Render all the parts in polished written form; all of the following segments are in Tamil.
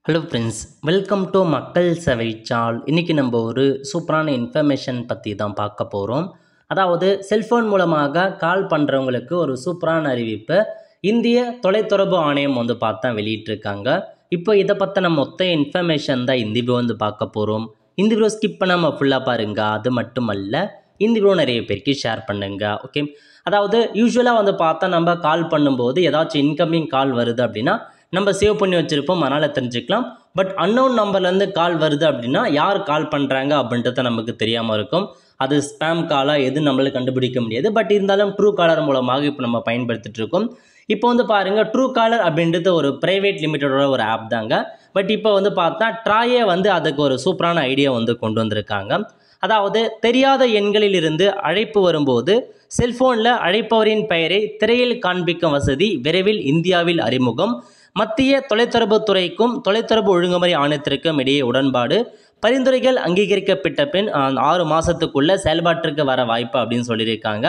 ஹலோ ஃப்ரெண்ட்ஸ், வெல்கம் டு மக்கள் சேவை சால். இன்றைக்கி நம்ம ஒரு சூப்பரான இன்ஃபர்மேஷன் பற்றி தான் பார்க்க போகிறோம். அதாவது செல்ஃபோன் மூலமாக கால் பண்ணுறவங்களுக்கு ஒரு சூப்பரான அறிவிப்பு இந்திய தொலைத்தொடர்பு ஆணையம் பார்த்தா வெளியிட்டிருக்காங்க. இப்போ இதை பற்றின மொத்த இன்ஃபர்மேஷன் தான் இந்த வீடியோ பார்க்க போகிறோம். இந்த வீடியோ ஸ்கிப் பண்ணாமல் ஃபுல்லாக பாருங்கள். அது மட்டுமல்ல, இந்த வீடியோ நிறைய பேருக்கு ஷேர் பண்ணுங்கள். ஓகே, அதாவது யூஸ்வலாக பார்த்தா நம்ம கால் பண்ணும்போது ஏதாச்சும் இன்கமிங் கால் வருது அப்படின்னா நம்ம சேவ் பண்ணி வச்சுருப்போம், அதனால் தெரிஞ்சுக்கலாம். பட் அன்னோன் நம்பர்லேருந்து கால் வருது அப்படின்னா யார் கால் பண்ணுறாங்க அப்படின்றத நமக்கு தெரியாமல் இருக்கும். அது ஸ்பேம் காலாக எது நம்மளால் கண்டுபிடிக்க முடியாது. பட் இருந்தாலும் ட்ரூ காலர் மூலமாக இப்போ நம்ம பயன்படுத்திட்டு இருக்கோம். இப்போ பாருங்கள், ட்ரூ காலர் அப்படின்றது ஒரு ப்ரைவேட் லிமிட்டடோட ஒரு ஆப் தாங்க. பட் இப்போ பார்த்தா ட்ராயே அதுக்கு ஒரு சூப்பரான ஐடியா கொண்டு வந்திருக்காங்க. அதாவது தெரியாத எண்களிலிருந்து அழைப்பு வரும்போது செல்ஃபோனில் அழைப்பவரின் பெயரை திரையில் காண்பிக்கும் வசதி விரைவில் இந்தியாவில் அறிமுகம். மத்திய தொலைத்தொடர்புத்துறைக்கும் தொலைத்தொடர்பு ஒழுங்குமுறை ஆணையத்திற்கும் இடையே உடன்பாடு. பரிந்துரைகள் அங்கீகரிக்கப்பட்ட பின் 6 மாதத்துக்குள்ளே செயல்பாட்டிற்கு வர வாய்ப்பு அப்படின்னு சொல்லியிருக்காங்க.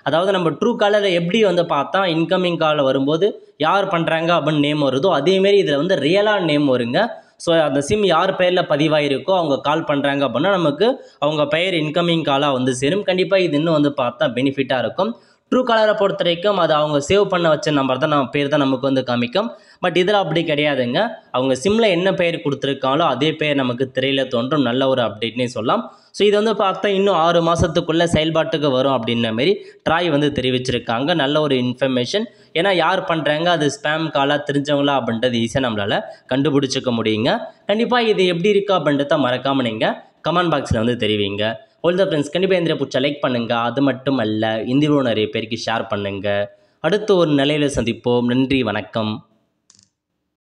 அதாவது நம்ம ட்ரூ காலரில் எப்படி பார்த்தா இன்கமிங் கால் வரும்போது யார் பண்ணுறாங்க அப்படின்னு நேம் வருதோ, அதேமாரி இதில் ரியலாக நேம் வருங்க. ஸோ அந்த சிம் யார் பெயரில் பதிவாயிருக்கோ அவங்க கால் பண்ணுறாங்க அப்படின்னா நமக்கு அவங்க பெயர் இன்கமிங் காலாக சேரும். கண்டிப்பாக இது இன்னும் பார்த்தா பெனிஃபிட்டாக இருக்கும். ட்ரூ காலரை பொறுத்த வரைக்கும் அது அவங்க சேவ் பண்ண வச்ச நம்பர் தான், நம்ம பேர் தான் நமக்கு காமிக்கும். பட் இதில் அப்படி கிடையாதுங்க. அவங்க சிம்மில் என்ன பெயர் கொடுத்துருக்காங்களோ அதே பெயர் நமக்கு திரையில் தோன்றும். நல்ல ஒரு அப்டேட்னே சொல்லலாம். ஸோ இது பார்த்தா இன்னும் 6 மாதத்துக்குள்ளே செயல்பாட்டுக்கு வரும் அப்படின்ற மாரி ட்ராய் தெரிவிச்சிருக்காங்க. நல்ல ஒரு இன்ஃபர்மேஷன். ஏன்னா யார் பண்ணுறாங்க, அது ஸ்பேம் காலாக தெரிஞ்சவங்களா அப்படின்றது ஈஸியாக நம்மளால் கண்டுபிடிச்சிக்க முடியுங்க. கண்டிப்பாக இது எப்படி இருக்கா அப்படின்றத மறக்காமல் நீங்கள் கமெண்ட் பாக்ஸில் தெரிவிங்க. ஆல் த ஃப்ரெண்ட்ஸ், கண்டிப்பாக இந்த பிடிச்சா லைக் பண்ணுங்கள். அது மட்டும் அல்ல, இந்த வீடியோ நிறைய பேருக்கு ஷேர் பண்ணுங்கள். அடுத்து ஒரு நிலையில் சந்திப்போம். நன்றி, வணக்கம்.